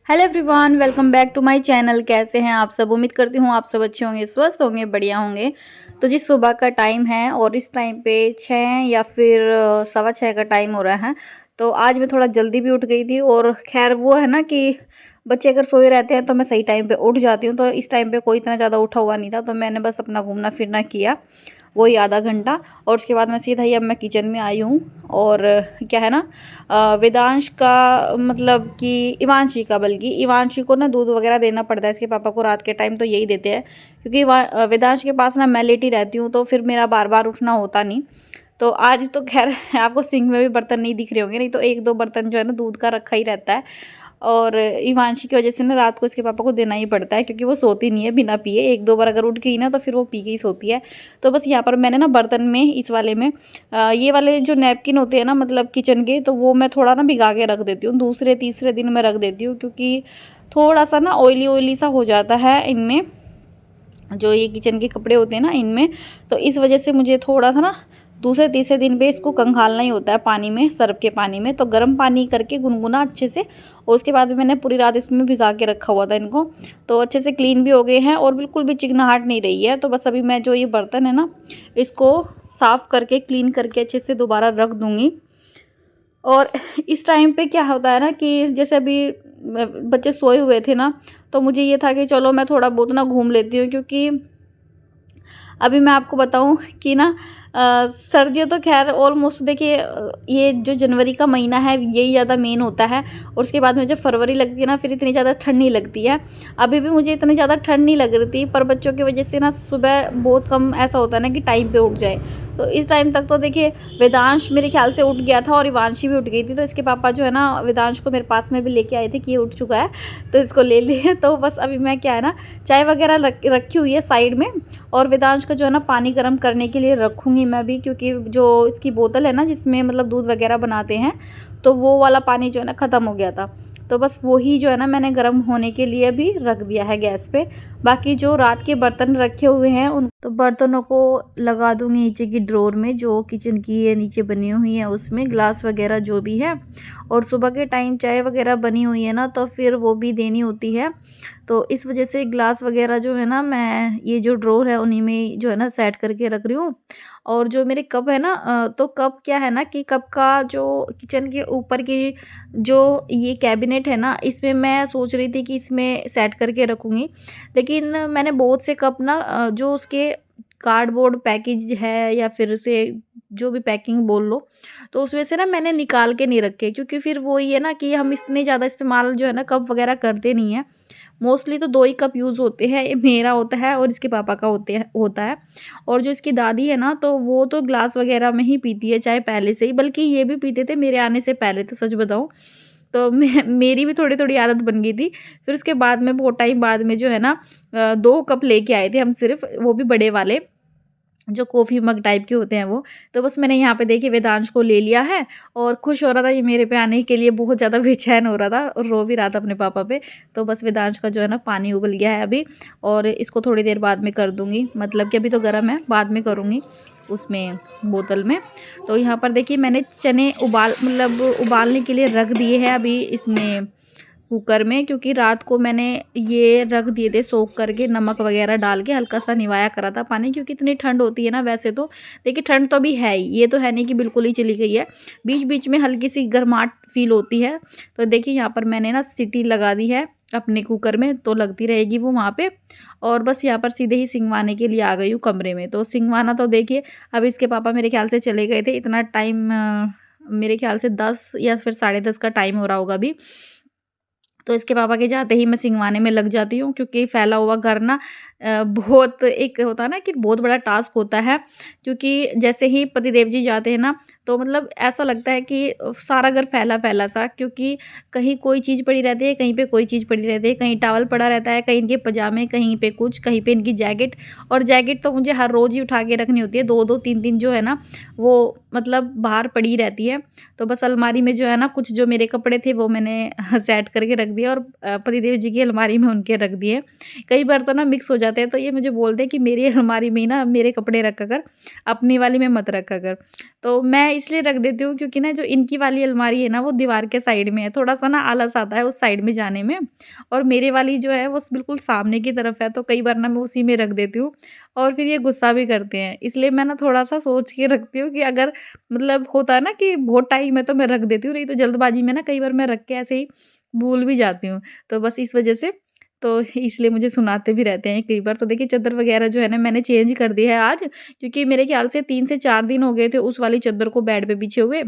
Hello everyone, welcome back to my channel. कैसे हैं आप सब? उम्मीद करती हूँ आप सब अच्छे होंगे, स्वस्थ होंगे, बढ़िया होंगे। तो जी सुबह का टाइम है और इस टाइम पे 6 या फिर 6:15 का टाइम हो रहा है। तो आज मैं थोड़ा जल्दी भी उठ गई थी और खैर वो है ना कि बच्चे अगर सोए रहते हैं तो मैं सही टाइम पे उठ जाती हूँ। तो इस टाइम पे कोई इतना ज़्यादा उठा हुआ नहीं था, तो मैंने बस अपना घूमना फिरना किया वही आधा घंटा। और उसके बाद मैं सीधा ही अब मैं किचन में आई हूँ। और क्या है ना, वेदांश का मतलब कि इवांशी को ना दूध वगैरह देना पड़ता है इसके पापा को रात के टाइम, तो यही देते हैं क्योंकि वेदांश के पास ना मैं लेटी रहती हूँ, तो फिर मेरा बार बार उठना होता नहीं। तो आज तो खैर आपको सिंक में भी बर्तन नहीं दिख रहे होंगे, नहीं तो एक दो बर्तन जो है ना दूध का रखा ही रहता है। और इवांशी की वजह से ना रात को इसके पापा को देना ही पड़ता है क्योंकि वो सोती नहीं है बिना पिए। एक दो बार अगर उठ गई ना तो फिर वो पी के ही सोती है। तो बस यहाँ पर मैंने ना बर्तन में इस वाले में ये वाले जो नैपकिन होते हैं ना मतलब किचन के, तो वो मैं थोड़ा ना भिगा के रख देती हूँ। दूसरे तीसरे दिन मैं रख देती हूँ क्योंकि थोड़ा सा ना ऑयली ऑयली सा हो जाता है इनमें, जो ये किचन के कपड़े होते हैं ना इनमें। तो इस वजह से मुझे थोड़ा सा ना दूसरे तीसरे दिन पे इसको कंघालना ही होता है पानी में, सर्फ के पानी में। तो गर्म पानी करके गुनगुना अच्छे से, और उसके बाद भी मैंने पूरी रात इसमें भिगा के रखा हुआ था इनको। तो अच्छे से क्लीन भी हो गए हैं और बिल्कुल भी चिकनाहट नहीं रही है। तो बस अभी मैं जो ये बर्तन है ना इसको साफ़ करके क्लीन करके अच्छे से दोबारा रख दूँगी। और इस टाइम पे क्या होता है ना कि जैसे अभी बच्चे सोए हुए थे ना, तो मुझे ये था कि चलो मैं थोड़ा बहुत ना घूम लेती हूँ क्योंकि अभी मैं आपको बताऊँ कि ना सर्दियों तो खैर ऑलमोस्ट देखिए, ये जो जनवरी का महीना है यही ज़्यादा मेन होता है। और उसके बाद में जब फरवरी लगती है ना फिर इतनी ज़्यादा ठंड नहीं लगती है। अभी भी मुझे इतनी ज़्यादा ठंड नहीं लग रही थी, पर बच्चों की वजह से ना सुबह बहुत कम ऐसा होता है ना कि टाइम पे उठ जाए। तो इस टाइम तक तो देखिए वेदांश मेरे ख्याल से उठ गया था और इवांशी भी उठ गई थी। तो इसके पापा जो है ना वेदांश को मेरे पास में भी लेके आए थे कि ये उठ चुका है तो इसको ले लिए। तो बस अभी मैं क्या है ना चाय वगैरह रखी हुई है साइड में, और वेदांश का जो है ना पानी गर्म करने के लिए रखूँगी मैं भी, क्योंकि जो इसकी बोतल है ना जिसमें मतलब दूध वगैरह बनाते हैं, तो वो वाला पानी जो है ना ख़त्म हो गया था। तो बस वही जो है ना मैंने गर्म होने के लिए भी रख दिया है गैस पे। बाकी जो रात के बर्तन रखे हुए हैं उन तो बर्तनों को लगा दूंगी नीचे की ड्रॉर में, जो किचन की ये नीचे बनी हुई है उसमें ग्लास वगैरह जो भी है। और सुबह के टाइम चाय वगैरह बनी हुई है ना तो फिर वो भी देनी होती है। तो इस वजह से ग्लास वगैरह जो है ना मैं ये जो ड्रॉर है उन्हीं में जो है ना सेट करके रख रही हूँ। और जो मेरे कप है ना तो कप क्या है ना कि कप का जो किचन के ऊपर की जो ये कैबिनेट है ना इसमें मैं सोच रही थी कि इसमें सेट करके रखूँगी। लेकिन मैंने बहुत से कप ना जो उसके कार्डबोर्ड पैकेज है या फिर उसे जो भी पैकिंग बोल लो, तो उसमें से ना मैंने निकाल के नहीं रखे क्योंकि फिर वो ये ना कि हम इतने ज़्यादा इस्तेमाल जो है ना कप वगैरह करते नहीं हैं। मोस्टली तो 2 ही कप यूज़ होते हैं, मेरा होता है और इसके पापा का होता है। और जो इसकी दादी है ना तो वो तो ग्लास वगैरह में ही पीती है चाय पहले से ही, बल्कि ये भी पीते थे मेरे आने से पहले, तो सच बताऊँ तो मैं मेरी भी थोड़ी-थोड़ी आदत बन गई थी। फिर उसके बाद में बहुत टाइम बाद में जो है ना 2 कप लेके आए थे हम सिर्फ़, वो भी बड़े वाले। जो कॉफ़ी मग टाइप के होते हैं वो। तो बस मैंने यहाँ पे देखिए वेदांश को ले लिया है और खुश हो रहा था ये मेरे पे आने के लिए, बहुत ज़्यादा बेचैन हो रहा था और रो भी रहा था अपने पापा पे। तो बस वेदांश का जो है ना पानी उबल गया है अभी, और इसको थोड़ी देर बाद में कर दूँगी, मतलब कि अभी तो गर्म है, बाद में करूँगी उसमें बोतल में। तो यहाँ पर देखिए मैंने चने उबालने के लिए रख दिए हैं अभी इसमें कुकर में, क्योंकि रात को मैंने ये रख दिए थे सोख करके, नमक वगैरह डाल के हल्का सा निवाया करा था पानी, क्योंकि इतनी ठंड होती है ना। वैसे तो देखिए ठंड तो अभी है ही, ये तो है नहीं कि बिल्कुल ही चली गई है, बीच बीच में हल्की सी गर्माहट फील होती है। तो देखिए यहाँ पर मैंने ना सीटी लगा दी है अपने कुकर में, तो लगती रहेगी वो वहाँ पे। और बस यहाँ पर सीधे ही सिंगवाने के लिए आ गई हूँ कमरे में। तो सिंगवाना तो देखिए अब इसके पापा मेरे ख्याल से चले गए थे, इतना टाइम मेरे ख्याल से 10 या फिर 10:30 का टाइम हो रहा होगा अभी। तो इसके पापा के जाते ही मैं सिंगवाने में लग जाती हूँ, क्योंकि फैला हुआ घर ना बहुत एक होता है ना कि बहुत बड़ा टास्क होता है। क्योंकि जैसे ही पतिदेव जी जाते हैं ना तो मतलब ऐसा लगता है कि सारा घर फैला फैला सा, क्योंकि कहीं कोई चीज़ पड़ी रहती है, कहीं पे कोई चीज़ पड़ी रहती है, कहीं टॉवल पड़ा रहता है, कहीं इनके पजामे, कहीं पे कुछ, कहीं पे इनकी जैकेट। और जैकेट तो मुझे हर रोज़ ही उठा के रखनी होती है, 2-2 3-3 जो है ना वो मतलब बाहर पड़ी रहती है। तो बस अलमारी में जो है ना कुछ जो मेरे कपड़े थे वो मैंने सेट करके रख दिया, और पतिदेव जी की अलमारी में उनके रख दिए। कई बार तो ना मिक्स हो जाते हैं, तो ये मुझे बोलते हैं कि मेरी अलमारी में ही ना मेरे कपड़े रखा कर, अपनी वाली में मत रखा कर। तो मैं इसलिए रख देती हूँ क्योंकि ना जो इनकी वाली अलमारी है ना वो दीवार के साइड में है, थोड़ा-सा ना आलस आता है उस साइड में जाने में। और मेरे वाली जो है वो बिल्कुल सामने की तरफ है, तो कई बार ना मैं उसी में रख देती हूँ और फिर ये गुस्सा भी करते हैं। इसलिए मैं ना थोड़ा-सा सोच के रखती हूँ कि अगर मतलब होता है ना कि बहुत टाइम है तो मैं रख देती हूँ, नहीं तो जल्दबाजी में ना कई बार मैं रख के ऐसे ही भूल भी जाती हूँ। तो बस इस वज़ह से तो इसलिए मुझे सुनाते भी रहते हैं कई बार। तो देखिए चद्दर वग़ैरह जो है ना मैंने चेंज कर दी है आज, क्योंकि मेरे ख़्याल से 3 से 4 दिन हो गए थे उस वाली चद्दर को बेड पे बिछे हुए।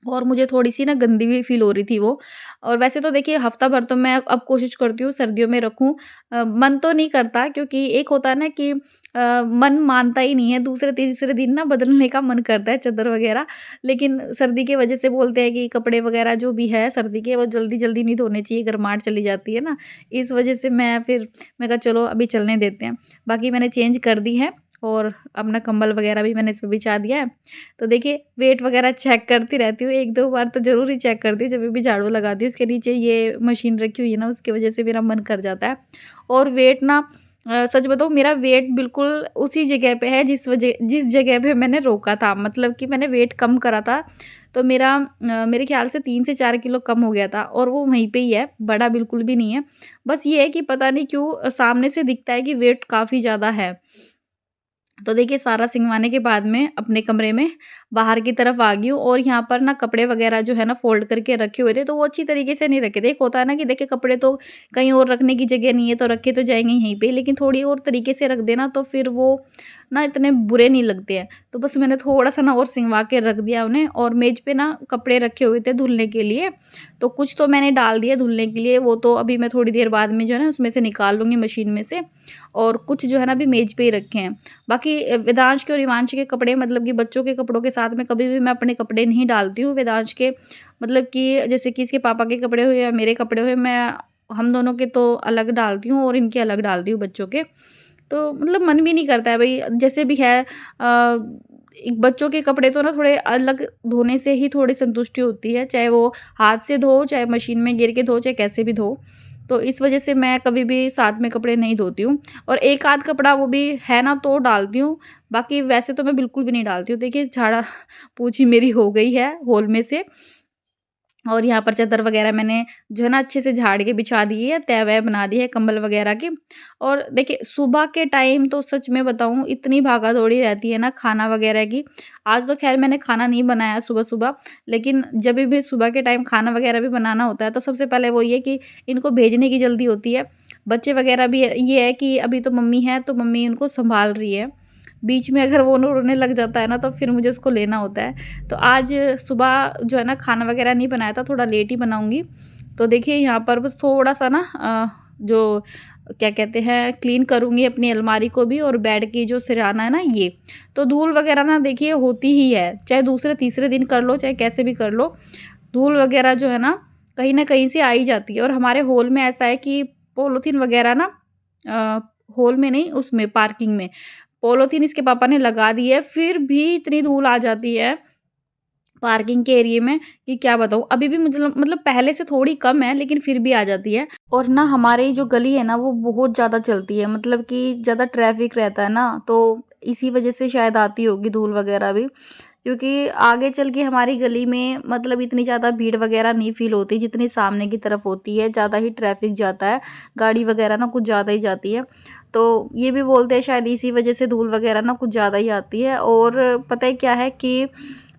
और मुझे थोड़ी-सी ना गंदी भी फ़ील हो रही थी वो। और वैसे तो देखिए हफ़्ता भर तो मैं अब कोशिश करती हूँ सर्दियों में रखूँ। मन तो नहीं करता, क्योंकि एक होता है ना कि मन मानता ही नहीं है, दूसरे-तीसरे दिन ना बदलने का मन करता है चद्दर वग़ैरह। लेकिन सर्दी की वज़ह से बोलते हैं कि कपड़े वग़ैरह जो भी है सर्दी के वो जल्दी-जल्दी नहीं धोने चाहिए, गर्माहट चली जाती है ना। इस वज़ह से मैं कहा चलो अभी चलने देते हैं। बाकी मैंने चेंज कर दी है और अपना कंबल वग़ैरह भी मैंने इसमें बिछा दिया है। तो देखिए वेट वग़ैरह चेक करती रहती हूँ, 1-2 बार तो ज़रूर ही चेक करती हूँ जब भी झाड़ू लगाती हूँ। इसके नीचे ये मशीन रखी हुई है ना, उसकी वज़ह से मेरा मन कर जाता है। और वेट ना सच बताऊँ, मेरा वेट बिल्कुल उसी जगह पे है जिस जगह पे मैंने रोका था। मतलब कि मैंने वेट कम करा था, तो मेरे ख़्याल से 3 से 4 किलो कम हो गया था और वो वहीं पे ही है, बढ़ा बिल्कुल भी नहीं है। बस ये है कि पता नहीं क्यों सामने से दिखता है कि वेट काफ़ी ज़्यादा है। तो देखिए सारा सिंगवाने के बाद में अपने कमरे में बाहर की तरफ आ गई हूँ और यहाँ पर ना कपड़े वगैरह जो है ना फ़ोल्ड करके रखे हुए थे, तो वो अच्छी तरीके से नहीं रखे थे। एक होता है ना कि देखिए कपड़े तो कहीं और रखने की जगह नहीं है तो रखे तो जाएँगे यहीं पे, लेकिन थोड़ी और तरीके से रख देना तो फिर वो ना इतने बुरे नहीं लगते हैं। तो बस मैंने थोड़ा-सा ना और सिंगवा के रख दिया उन्हें। और मेज़ पे ना कपड़े रखे हुए थे धुलने के लिए, तो कुछ तो मैंने डाल दिए धुलने के लिए, वो तो अभी मैं थोड़ी देर बाद में जो है ना उसमें से निकाल लूँगी मशीन में से। और कुछ जो है ना अभी मेज़ पे ही रखे हैं। बाकी वेदांश के और हिमांश के कपड़े, मतलब कि बच्चों के कपड़ों के साथ में कभी भी मैं अपने कपड़े नहीं डालती हूँ। वेदांश के मतलब कि जैसे कि इसके पापा के कपड़े हुए या मेरे कपड़े हुए, मैं हम दोनों के तो अलग डालती हूँ और इनके अलग डालती हूँ बच्चों के। तो मतलब मन भी नहीं करता है भई, जैसे भी है एक बच्चों के कपड़े तो ना थोड़े अलग धोने से ही थोड़ी संतुष्टि होती है, चाहे वो हाथ से धो, चाहे मशीन में गिर के धो, चाहे कैसे भी धो। तो इस वज़ह से मैं कभी भी साथ में कपड़े नहीं धोती हूँ और एक आध कपड़ा वो भी है ना तो डालती हूँ, बाकी वैसे तो मैं बिल्कुल भी नहीं डालती हूँ। देखिए झाड़ा-पोंछी मेरी हो गई है हॉल में से। और यहाँ पर चादर वगैरह मैंने जो है ना अच्छे से झाड़ के बिछा दी है, तह-वह बना दी है कंबल वगैरह की। और देखिए सुबह के टाइम तो सच में बताऊँ इतनी भागा-दौड़ी रहती है ना खाना वगैरह की। आज तो ख़ैर मैंने खाना नहीं बनाया सुबह-सुबह, लेकिन जभी भी सुबह के टाइम खाना वगैरह भी बनाना होता है तो सबसे पहले वो ये कि इनको भेजने की जल्दी होती है। बच्चे वगैरह भी ये है कि अभी तो मम्मी है तो मम्मी इनको सँभाल रही है। बीच में अगर वो रोने लग जाता है ना तो फिर मुझे उसको लेना होता है। तो आज सुबह जो है ना खाना वगैरह नहीं बनाया था, थोड़ा लेट ही बनाऊँगी। तो देखिए यहाँ पर बस थोड़ा-सा ना जो क्या कहते हैं क्लीन करूँगी अपनी अलमारी को भी और बेड की जो सिरहाना है ना ये। तो धूल वगैरह ना देखिए होती ही है, चाहे दूसरे-तीसरे दिन कर लो, चाहे कैसे भी कर लो। धूल वगैरह जो है ना कहीं न कहीं से आ ही जाती है। और हमारे हॉल में ऐसा है कि पॉलीथीन वगैरह ना अ, हॉल में नहीं उसमें पार्किंग में पॉलीथीन इसके पापा ने लगा दी है, फिर भी इतनी धूल आ जाती है पार्किंग के एरिये में कि क्या बताऊँ। अभी भी मतलब पहले से थोड़ी कम है लेकिन फिर भी आ जाती है। और ना हमारी जो गली है ना वो बहुत ज़्यादा चलती है, मतलब कि ज़्यादा ट्रैफिक रहता है ना, तो इसी वजह से शायद आती होगी धूल वगैरह भी। क्योंकि आगे चल के हमारी गली में मतलब इतनी ज़्यादा भीड़ वगैरह नहीं फ़ील होती जितनी सामने की तरफ होती है, ज़्यादा ही ट्रैफिक जाता है, गाड़ी वगैरह ना कुछ ज़्यादा ही जाती है। तो ये भी बोलते हैं शायद इसी वजह से धूल वगैरह ना कुछ ज़्यादा ही आती है। और पता है क्या है कि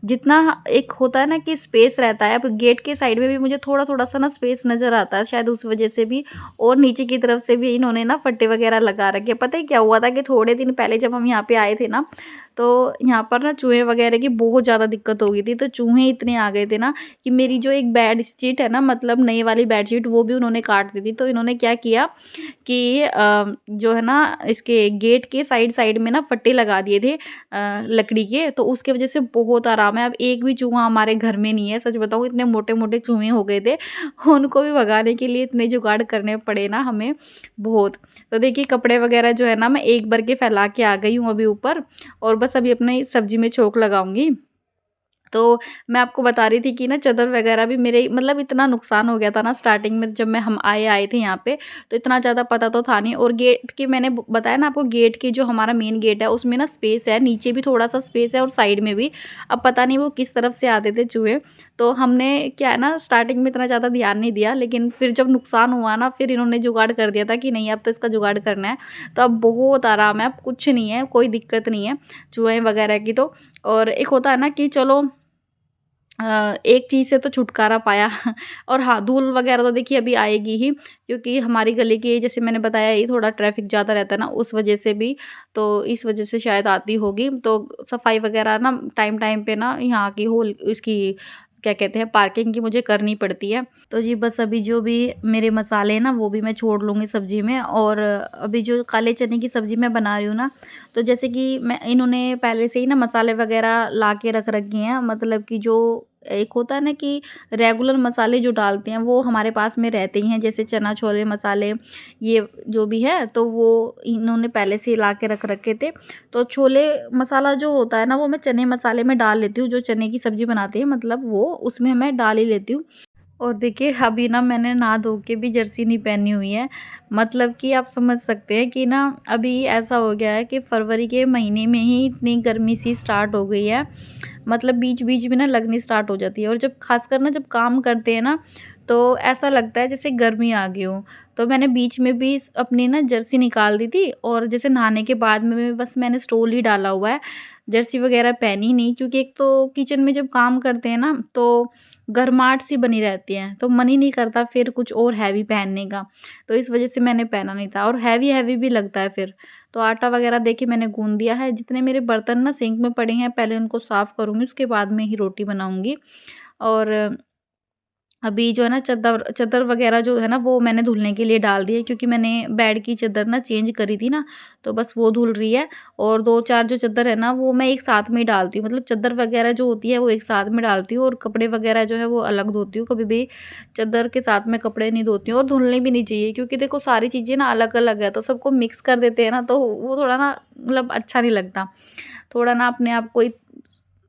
जितना एक होता है ना कि स्पेस रहता है, अब गेट के साइड में भी मुझे थोड़ा-थोड़ा सा ना स्पेस नज़र आता है, शायद उस वजह से भी। और नीचे की तरफ से भी इन्होंने ना फट्टे वगैरह लगा रखे हैं। पता है क्या हुआ था कि थोड़े दिन पहले जब हम यहाँ पे आए थे ना, तो यहाँ पर ना चूहे वगैरह की बहुत ज़्यादा दिक्कत हो गई थी। तो चूहे इतने आ गए थे ना कि मेरी जो एक बेडशीट है ना, मतलब नई वाली बेडशीट, वो भी उन्होंने काट दी थी। तो इन्होंने क्या किया कि जो है ना इसके गेट के साइड में ना फट्टे लगा दिए थे लकड़ी के, तो उसकी वजह से बहुत आराम है। अब एक भी चूहा हमारे घर में नहीं है। सच बताऊँ इतने मोटे-मोटे चूहे हो गए थे, उनको भी भगाने के लिए इतने जुगाड़ करने पड़े ना हमें बहुत। तो देखिए कपड़े वगैरह जो है ना मैं एक बार के फैला के आ गई हूँ अभी ऊपर, और बस अभी अपनी सब्जी में छोंक लगाऊँगी। तो मैं आपको बता रही थी कि ना चादर वगैरह भी मेरे मतलब इतना नुकसान हो गया था ना स्टार्टिंग में जब मैं हम आए थे यहाँ पे, तो इतना ज़्यादा पता तो था नहीं। और गेट की मैंने बताया ना आपको, गेट की जो हमारा मेन गेट है उसमें ना स्पेस है, नीचे भी थोड़ा सा स्पेस है और साइड में भी। अब पता नहीं वो किस तरफ से आते थे चूहे। तो हमने क्या है ना, स्टार्टिंग में इतना ज़्यादा ध्यान नहीं दिया, लेकिन फिर जब नुकसान हुआ ना, फिर इन्होंने जुगाड़ कर दिया था कि नहीं अब तो इसका जुगाड़ करना है। तो अब बहुत आराम है, अब कुछ नहीं है, कोई दिक्कत नहीं है चूहे वगैरह की तो। और एक होता है ना कि चलो एक चीज़ से तो छुटकारा पाया। और हाँ, धूल वगैरह तो देखिए अभी आएगी ही, क्योंकि हमारी गली की जैसे मैंने बताया ये थोड़ा ट्रैफिक ज़्यादा रहता है ना, उस वजह से भी, तो इस वजह से शायद आती होगी। तो सफाई वगैरह ना टाइम टाइम पे ना यहाँ की होल इसकी क्या कहते हैं, पार्किंग की मुझे करनी पड़ती है। तो जी बस अभी जो भी मेरे मसाले हैं ना वो भी मैं छोड़ लूँगी सब्ज़ी में। और अभी जो काले चने की सब्ज़ी मैं बना रही हूँ ना, तो जैसे कि मैं इन्होंने पहले से ही ना मसाले वगैरह ला के रख रखे हैं, मतलब कि जो एक होता है ना कि रेगुलर मसाले जो डालते हैं वो हमारे पास में रहते ही हैं, जैसे चना छोले मसाले, ये जो भी है तो वो इन्होंने पहले से ही ला के रख रखे थे। तो छोले मसाला जो होता है ना वो मैं चने मसाले में डाल लेती हूँ, जो चने की सब्ज़ी बनाती है मतलब वो उसमें मैं डाल ही लेती हूँ। और देखिए अभी ना मैंने नहा धो के भी जर्सी नहीं पहनी हुई है, मतलब कि आप समझ सकते हैं कि ना अभी ऐसा हो गया है कि फरवरी के महीने में ही इतनी गर्मी सी स्टार्ट हो गई है। मतलब बीच बीच में ना लगनी स्टार्ट हो जाती है, और जब खासकर ना जब काम करते हैं ना तो ऐसा लगता है जैसे गर्मी आ गई हो। तो मैंने बीच में भी अपनी ना जर्सी निकाल दी थी, और जैसे नहाने के बाद में बस मैंने स्टोल ही डाला हुआ है, जर्सी वगैरह पहनी नहीं, क्योंकि एक तो किचन में जब काम करते हैं ना तो गर्माहट सी बनी रहती है, तो मन ही नहीं करता फिर कुछ और हैवी पहनने का। तो इस वज़ह से मैंने पहना नहीं था, और हैवी-हैवी भी लगता है फिर। तो आटा वग़ैरह देखिए मैंने गूँध दिया है, जितने मेरे बर्तन ना सिंक में पड़े हैं पहले उनको साफ़ करूँगी, उसके बाद में ही रोटी बनाऊँगी। और अभी जो है ना चद्दर चद्दर वग़ैरह जो है ना वो मैंने धुलने के लिए डाल दी है, क्योंकि मैंने बेड की चद्दर ना चेंज करी थी ना, तो बस वो धुल रही है। और 2-4 जो चद्दर है ना वो मैं एक साथ में ही डालती हूँ, मतलब चद्दर वग़ैरह जो होती है वो एक साथ में डालती हूँ, और कपड़े वग़ैरह जो है वो अलग धोती हूँ। कभी भी चद्दर के साथ में कपड़े नहीं धोती हूँ, और धुलने भी नहीं चाहिए, क्योंकि देखो सारी चीज़ें ना अलग-अलग है, तो सबको मिक्स कर देते हैं ना तो वो थोड़ा ना मतलब अच्छा नहीं लगता। थोड़ा ना अपने आप को ही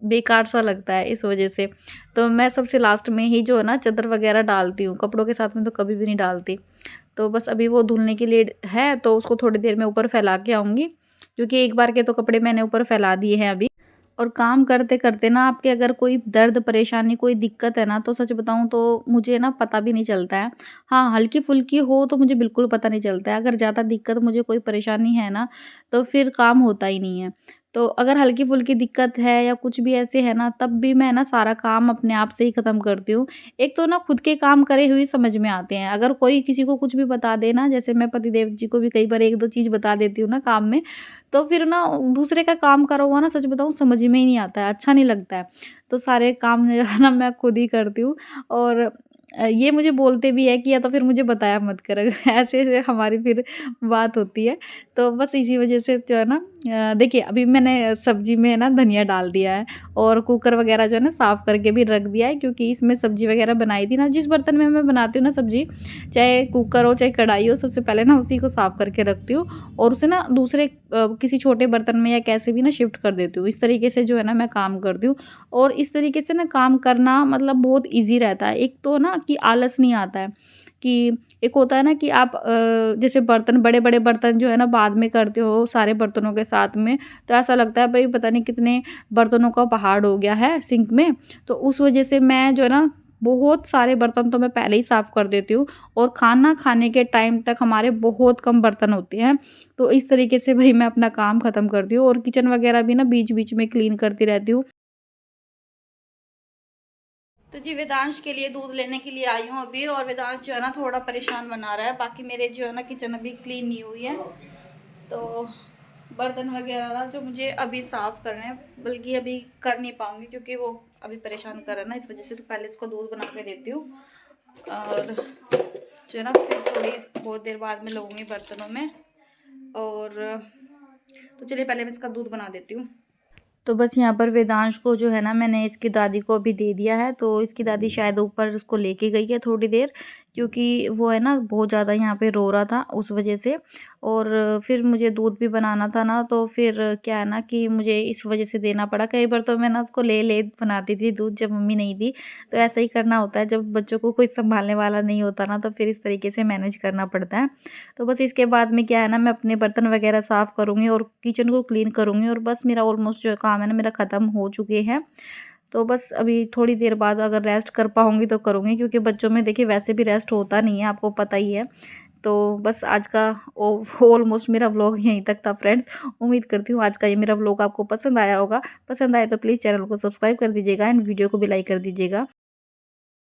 बेकार सा लगता है, इस वज़ह से। तो मैं सबसे लास्ट में ही जो है ना चादर वग़ैरह डालती हूँ, कपड़ों के साथ में तो कभी भी नहीं डालती। तो बस अभी वो धुलने के लिए है, तो उसको थोड़ी देर में ऊपर फैला के आऊँगी, क्योंकि एक बार के तो कपड़े मैंने ऊपर फैला दिए हैं अभी। और काम करते-करते ना आपके अगर कोई दर्द, परेशानी, कोई दिक्कत है ना, तो सच बताऊँ तो मुझे ना पता भी नहीं चलता है। हाँ, हल्की-फुल्की हो तो मुझे बिल्कुल पता नहीं चलता है, अगर ज़्यादा दिक्कत मुझे कोई परेशानी है ना, तो फिर काम होता ही नहीं है। तो अगर हल्की-फुल्की दिक्कत है या कुछ भी ऐसे है ना, तब भी मैं ना सारा काम अपने आप से ही ख़त्म करती हूँ। एक तो ना खुद के काम करे हुए समझ में आते हैं, अगर कोई किसी को कुछ भी बता दे ना, जैसे मैं पतिदेव जी को भी कई बार 1-2 चीज़ बता देती हूँ ना काम में, तो फिर ना दूसरे का काम करा हुआ ना सच बताऊँ समझ में ही नहीं आता है, अच्छा नहीं लगता है। तो सारे काम जो है ना मैं खुद ही करती हूँ। और ये मुझे बोलते भी है कि या तो फिर मुझे बताया मत कर। ऐसे-ऐसे हमारी फिर बात होती है। तो बस इसी वज़ह से जो है ना देखिए अभी मैंने सब्ज़ी में ना धनिया डाल दिया है, और कुकर वग़ैरह जो है ना साफ़ करके भी रख दिया है, क्योंकि इसमें सब्ज़ी वग़ैरह बनाई थी ना, जिस बर्तन में मैं बनाती हूँ ना सब्ज़ी, चाहे कुकर हो चाहे कढ़ाई हो, सबसे पहले ना उसी को साफ़ करके रखती हूँ, और उसे ना दूसरे किसी छोटे बर्तन में या कैसे भी ना शिफ्ट कर देती हूँ। इस तरीके से जो है ना मैं काम करती हूँ, और इस तरीके से ना काम करना मतलब बहुत ईज़ी रहता है। एक तो ना कि आलस नहीं आता है, कि एक होता है ना कि आप जैसे बर्तन बड़े-बड़े बर्तन जो है ना बाद में करते हो सारे बर्तनों के साथ में, तो ऐसा लगता है भई पता नहीं कितने बर्तनों का पहाड़ हो गया है सिंक में। तो उस वज़ह से मैं जो है ना बहुत सारे बर्तन तो मैं पहले ही साफ़ कर देती हूँ, और खाना खाने के टाइम तक हमारे बहुत कम बर्तन होते हैं। तो इस तरीके से भई मैं अपना काम ख़त्म करती हूँ, और किचन वग़ैरह भी ना बीच-बीच में क्लीन करती रहती हूँ। तो जी वेदांश के लिए दूध लेने के लिए आई हूँ अभी, और वेदांश जो है ना थोड़ा परेशान बना रहा है, बाकी मेरे जो है ना किचन अभी क्लीन नहीं हुई है। तो बर्तन वगैरह ना जो मुझे अभी साफ़ करने हैं, बल्कि अभी कर नहीं पाऊँगी क्योंकि वो अभी परेशान कर रहा है ना, इस वज़ह से। तो पहले इसको दूध बना के देती हूँ, और जो है ना फिर थोड़ी बहुत देर बाद में लगूँगी बर्तनों में। और तो चलिए पहले मैं इसका दूध बना देती हूँ। तो बस यहाँ पर वेदांश को जो है ना मैंने इसकी दादी को अभी दे दिया है, तो इसकी दादी शायद ऊपर उसको लेके गई है थोड़ी देर, क्योंकि वो है ना बहुत ज़्यादा यहाँ पे रो रहा था उस वजह से। और फिर मुझे दूध भी बनाना था ना, तो फिर क्या है ना कि मुझे इस वजह से देना पड़ा। कई बार तो मैं ना उसको ले बनाती थी दूध जब मम्मी नहीं थी, तो ऐसा ही करना होता है जब बच्चों को कोई सँभालने वाला नहीं होता ना, तो फिर इस तरीके से मैनेज करना पड़ता है। तो बस इसके बाद में क्या है ना, मैं अपने बर्तन वगैरह साफ़ करूँगी और किचन को क्लीन करूँगी और बस मेरा ऑलमोस्ट जो काम है ना मेरा ख़त्म हो चुके हैं। तो बस अभी थोड़ी देर बाद अगर रेस्ट कर पाऊँगी तो करूँगी, क्योंकि बच्चों में देखिए वैसे भी रेस्ट होता नहीं है, आपको पता ही है। तो बस आज का ओ ऑलमोस्ट मेरा व्लॉग यहीं तक था फ्रेंड्स। उम्मीद करती हूँ आज का ये मेरा व्लॉग आपको पसंद आया होगा। पसंद आए तो प्लीज़ चैनल को सब्सक्राइब कर दीजिएगा एंड वीडियो को भी लाइक कर दीजिएगा।